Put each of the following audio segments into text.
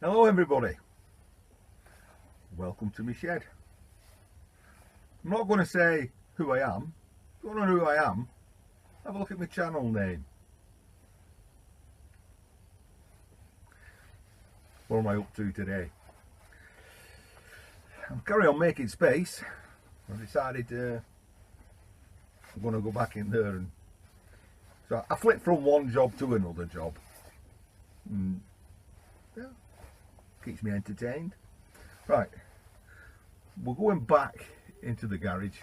Hello everybody, welcome to my shed. I'm not going to say who I am. If you want to know who I am, have a look at my channel name. What am I up to today? I'm carrying on making space. I decided I'm going to go back in there, and so I flipped from one job to another job. And, yeah, keeps me entertained. Right, we're going back into the garage,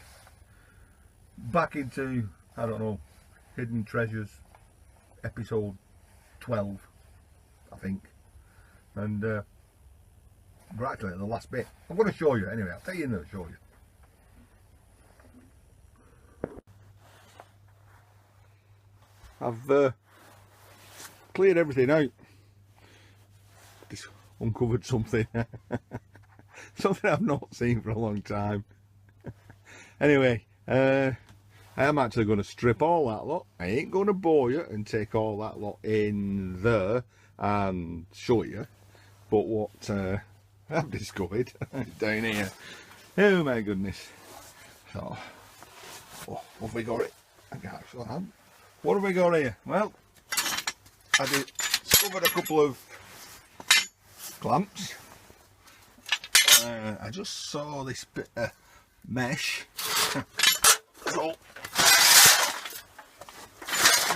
back into, I don't know, Hidden Treasures episode 12, I think. And we're actually at the last bit. I'm going to show you anyway. I'll take you in there and show you. I've cleared everything out. Just uncovered something. Something I've not seen for a long time. Anyway, I am actually going to strip all that lot. I ain't going to bore you and take all that lot in there and show you. But what I've discovered down here, oh my goodness. So, what have we got? What have we got here? Well, I discovered a couple of clamps. I just saw this bit of mesh. So,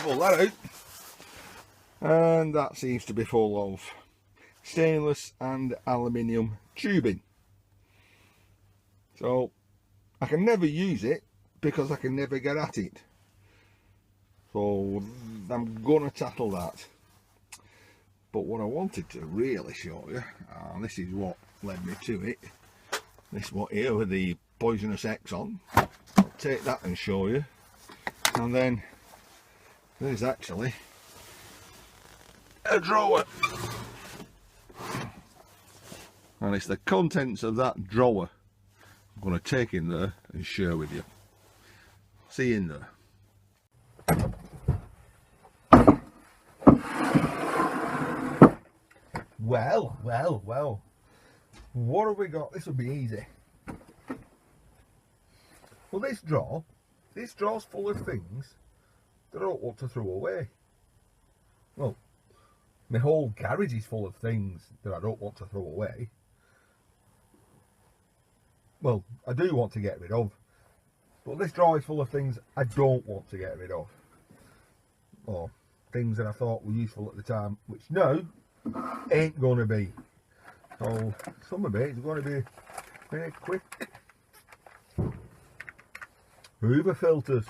pull that out, and that seems to be full of stainless and aluminium tubing. So I can never use it because I can never get at it. So I'm gonna tackle that. But what I wanted to really show you, and this is what led me to it, this one here with the poisonous X on. I'll take that and show you. And then there's actually a drawer. And it's the contents of that drawer I'm going to take in there and share with you. See you in there. Well, what have we got? This will be easy. Well, this draw's full of things that I don't want to throw away. Well, my whole garage is full of things that I don't want to throw away. Well, I do want to get rid of, but this drawer is full of things I don't want to get rid of, or things that I thought were useful at the time, which no, ain't going to be. So some of it is going to be very quick. Hoover filters.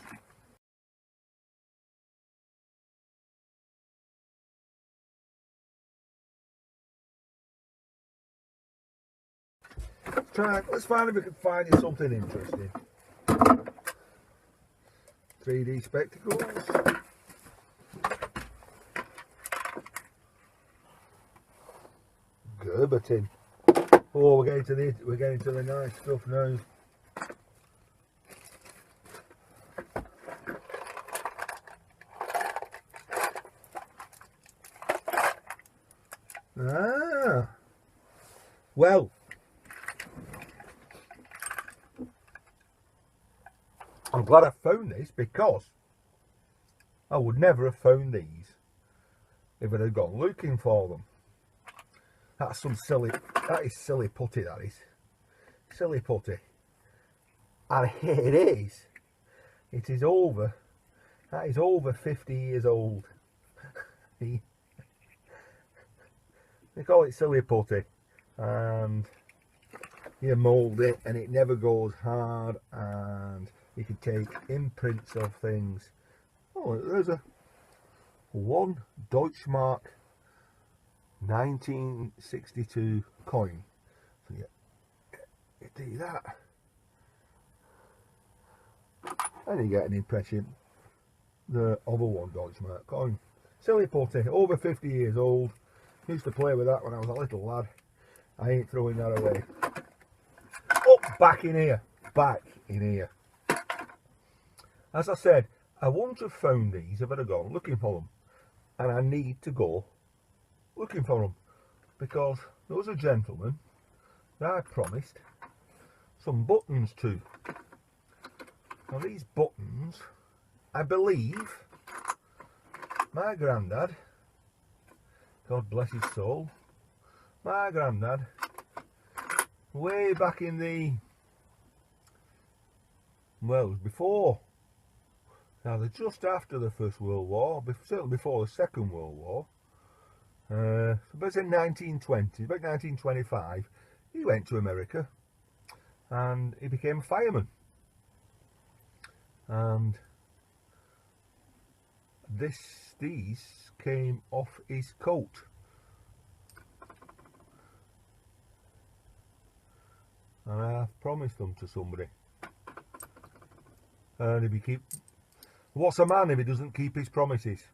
Let's find if we can find you something interesting. 3D spectacles. Gerber tin. Oh, we're getting to the nice stuff now. Ah, well. I'm glad I found this, because I would never have found these if I'd have gone looking for them. That is silly putty, that is. Silly putty. And it is over, that is over 50 years old. They call it silly putty, and you mould it and it never goes hard, and you can take imprints of things. Oh, there's a one Deutschmark 1962 coin. So you do that, and you get an impression the other one Deutschmark coin. Silly putty, over 50 years old. Used to play with that when I was a little lad. I ain't throwing that away. Oh, back in here. As I said, I wouldn't have found these if I'd have gone looking for them. And I need to go looking for them, because there was a gentleman that I promised some buttons to. Now these buttons, I believe my granddad, God bless his soul, my granddad, way back in the, well, it was before, now they're just after the First World War, certainly before the Second World War, so about in 1920, about 1925, he went to America and he became a fireman. And these came off his coat. And I've promised them to somebody. And if he what's a man if he doesn't keep his promises?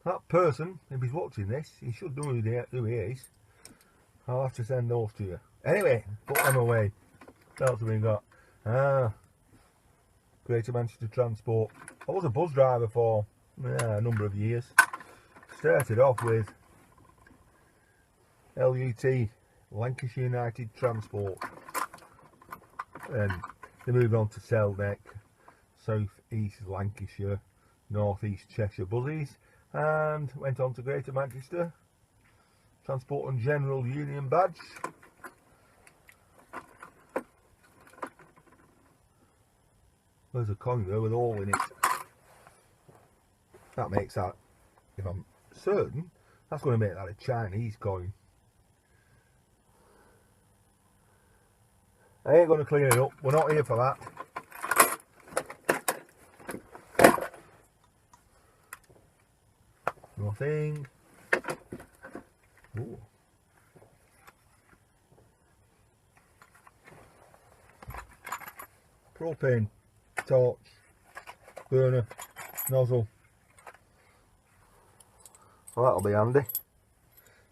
That person, if he's watching this, he should know who he is. I'll have to send those to you. Anyway, put them away. What else have we got? Greater Manchester Transport. I was a bus driver for a number of years. Started off with LUT, Lancashire United Transport. And they moved on to Seldeck, South East Lancashire, North East Cheshire buses, and went on to Greater Manchester Transport and General Union badge. There's a coin there with all in it. That makes that, if I'm certain, that's going to make that a Chinese coin. I ain't going to clean it up. We're not here for that. Nothing. Ooh. Propane, torch, burner, nozzle. Well, that'll be handy.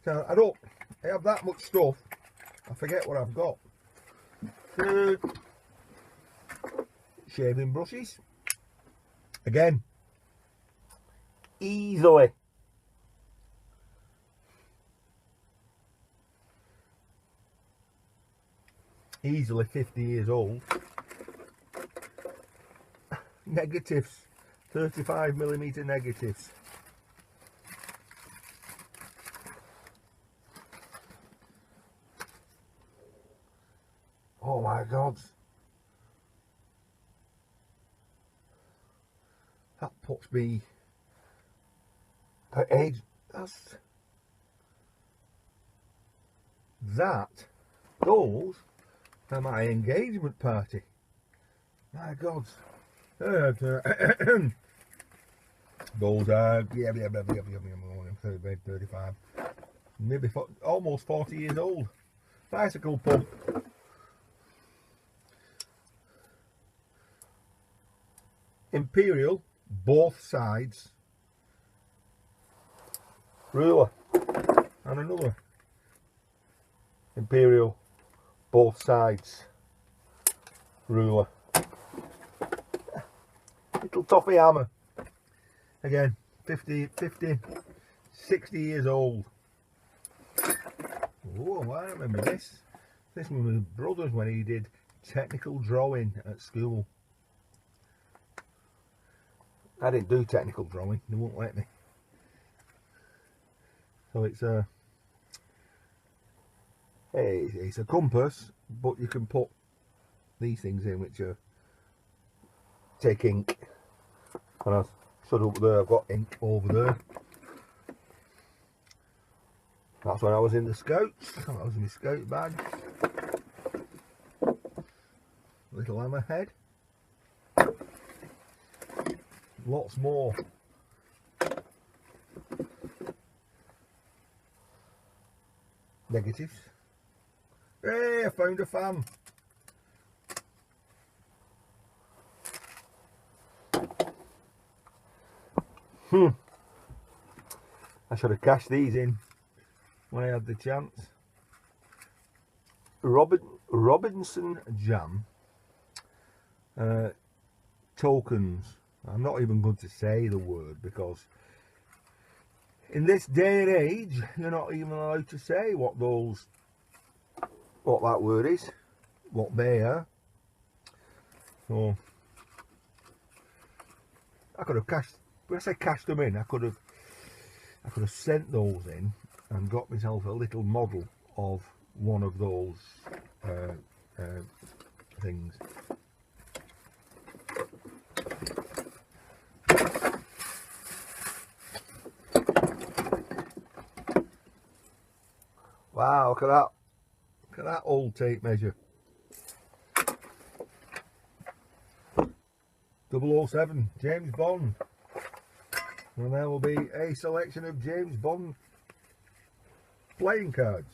So I have that much stuff, I forget what I've got. Shaving brushes. Again, easily 50 years old. Negatives, 35mm negatives. Oh my God, that puts me at age, those are my engagement party. My God. Those are 35, maybe almost 40 years old. Bicycle pump. Imperial, both sides, ruler, and another Imperial, both sides, ruler. Little toffee hammer, again 50, 60 years old. Oh, I remember this. This was my brother's when he did technical drawing at school. I didn't do technical drawing, they wouldn't let me. So it's a compass, but you can put these things in which are take ink. And I stood up there, I've got ink over there. That's when I was in the Scouts. That was in my Scout bag. Little hammerhead. Lots more. Negatives. Hey, I found a fan. I should have cashed these in when I had the chance. Robinson jam tokens. I'm not even going to say the word because In this day and age, you're not even allowed to say what that word is, what they are. So I could have cashed, when I say cashed them in, I could have sent those in and got myself a little model of one of those things. Wow, look at that. Look at that old tape measure. 007, James Bond. And there will be a selection of James Bond playing cards.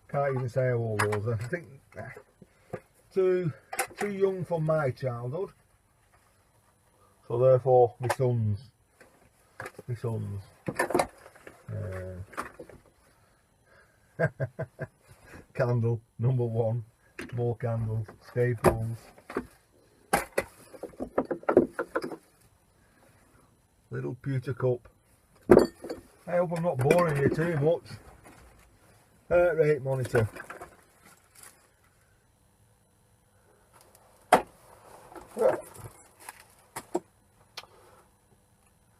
Can't even say how old those are. I think too young for my childhood. So therefore, my sons. Candle, number 1. More candles, staples. Little pewter cup. I hope I'm not boring you too much. Heart rate monitor.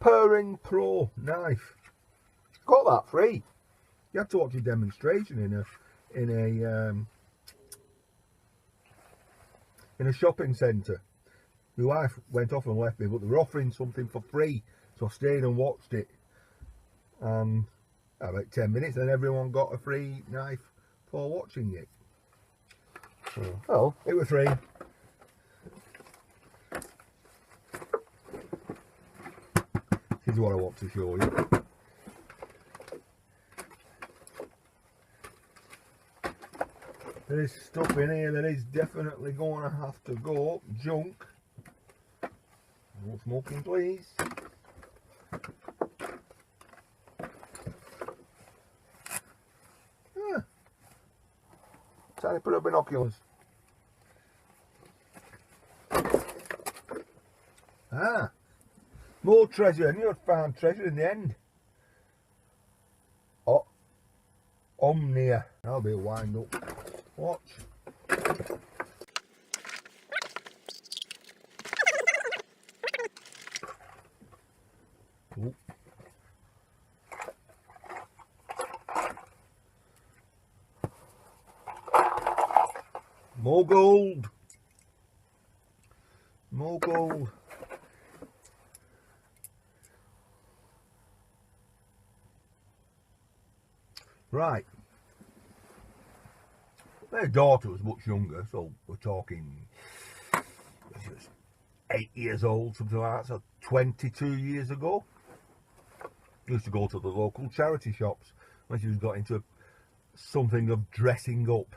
Purring Pro knife. Got that free. You had to watch a demonstration in a shopping centre. My wife went off and left me, but they were offering something for free, so I stayed and watched it. And about 10 minutes, then everyone got a free knife for watching it. So, well, it was free. This is what I want to show you. There's stuff in here that is definitely going to have to go. Junk. No smoking, please. Tiny pair of binoculars. More treasure. I knew I'd found treasure in the end. Oh, Omnia. That'll be a wind up. Watch. Ooh. More gold. More gold. Right. Their daughter was much younger, so we're talking, she was 8 years old, something like that, so 22 years ago. Used to go to the local charity shops when she was got into something of dressing up.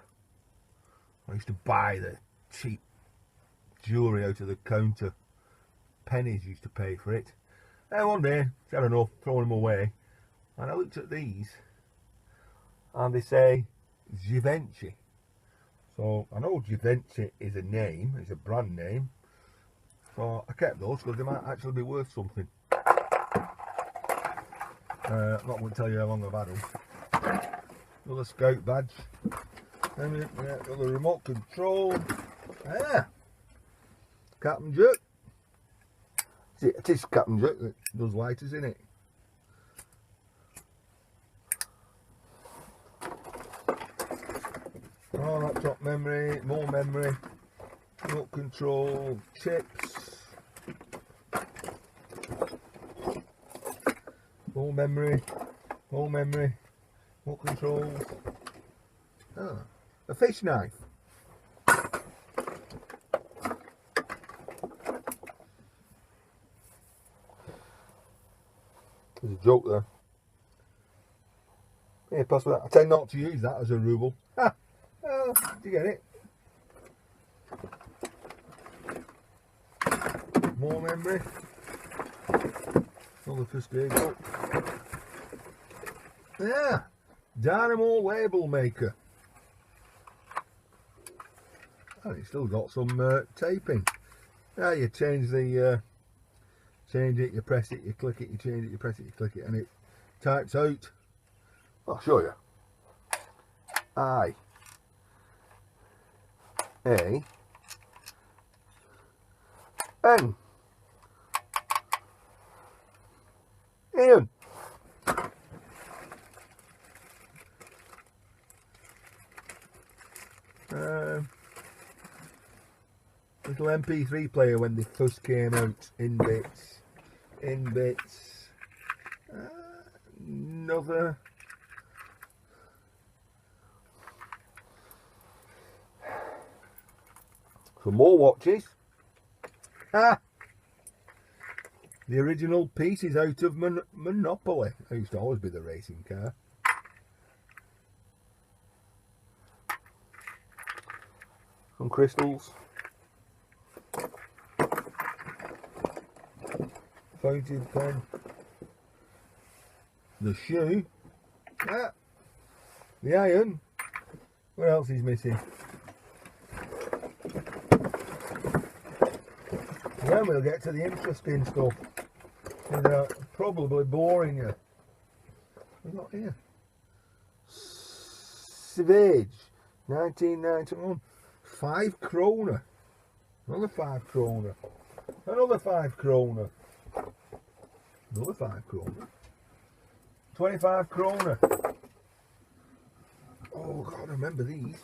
I used to buy the cheap jewellery out of the counter. Pennies used to pay for it. And one day, she had enough, throwing them away. And I looked at these, and they say Givenchy. So I know Givenchy is a name, it's a brand name. So I kept those because they might actually be worth something. I'm not going to tell you how long I've had them. Another scout badge. Then another remote control. Captain Jerk. It is Captain Jerk that does lighters in it. Oh, laptop memory, more memory, remote control, chips, more memory, remote controls. Ah, a fish knife. There's a joke there. Yeah, possibly. I tend not to use that as a ruble. Ha! Oh, do you get it? More memory. Another first aid book. Yeah, Dynamo label maker. And it's still got some taping. Yeah, you change the change it, you press it, you click it, you change it, you press it, you click it, and types out. I'll show you. I A N Ian. Little MP3 player when they first came out, in bits. Another some more watches. The original pieces out of Monopoly. I used to always be the racing car. Some crystals. Fountain pen. The shoe. The iron. What else is missing? Then we'll get to the interesting stuff without probably boring you. We're not here. Savage, 1991. 5 kroner. Another 5 kroner. Another 5 kroner. Another 5 kroner. 25 kroner. Oh God, I remember these.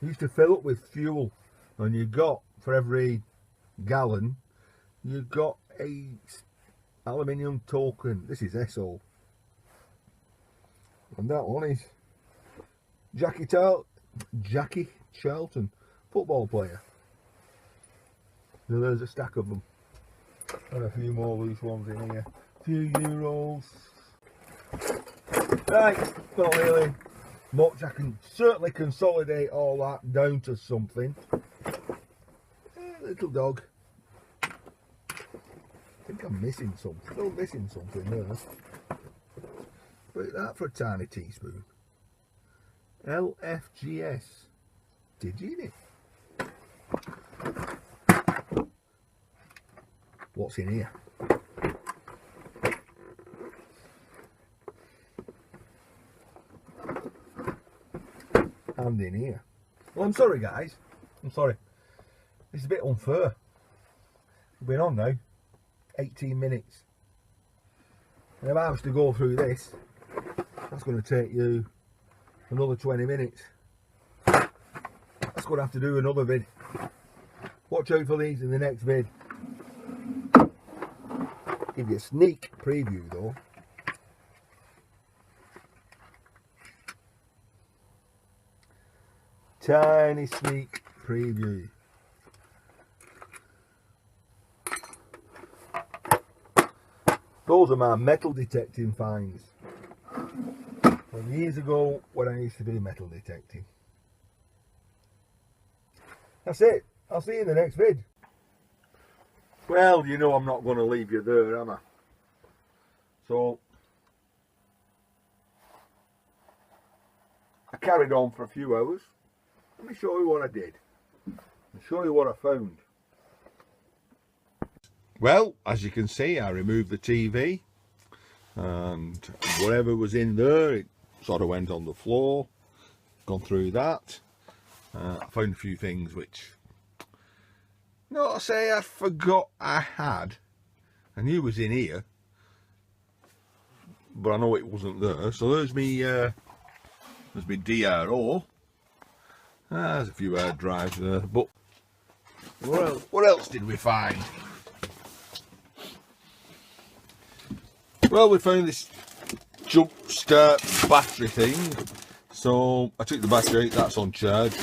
You used to fill up with fuel, and you got, for every gallon, you got a aluminium token. This is SO. And that one is Jackie Charlton, football player. So there's a stack of them. And a few more loose ones in here. A few euros. Right, not really much. I can certainly consolidate all that down to something. Little dog. I think I'm missing something. Still missing something there. Look at that for a tiny teaspoon. LFGS. Did you need it? What's in here? And in here. Well, I'm sorry guys. I'm sorry. It's a bit unfair. We've been on now 18 minutes. And if I was to go through this, that's going to take you another 20 minutes. That's going to have to do another vid. Watch out for these in the next vid. Give you a sneak preview though. Tiny sneak preview. Those are my metal detecting finds from years ago when I used to do metal detecting. That's it. I'll see you in the next vid. Well, you know I'm not going to leave you there, am I? So I carried on for a few hours. Let me show you what I did and show you what I found. Well, as you can see, I removed the TV and whatever was in there, it sort of went on the floor. Gone through that. I found a few things which, not to say I forgot I had. I knew it was in here, but I know it wasn't there. So there's me DRO. There's a few hard drives there, but what else did we find? Well, we found this jump start battery thing. So I took the battery out, that's on charge.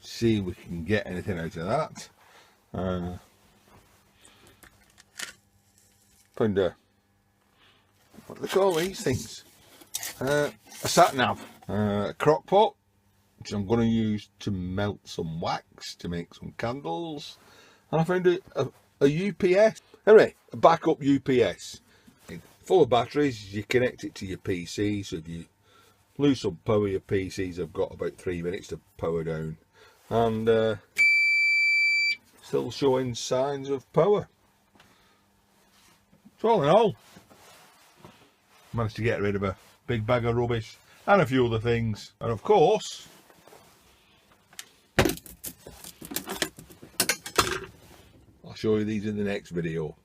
See if we can get anything out of that. Found a, what do they call these things? A sat nav, a crock pot, which I'm going to use to melt some wax to make some candles. And I found a UPS. Anyway, a backup UPS. Full of batteries. You connect it to your PC, so if you lose some power, your PCs have got about 3 minutes to power down. And still showing signs of power. So all in all, managed to get rid of a big bag of rubbish and a few other things. And of course, I'll show you these in the next video.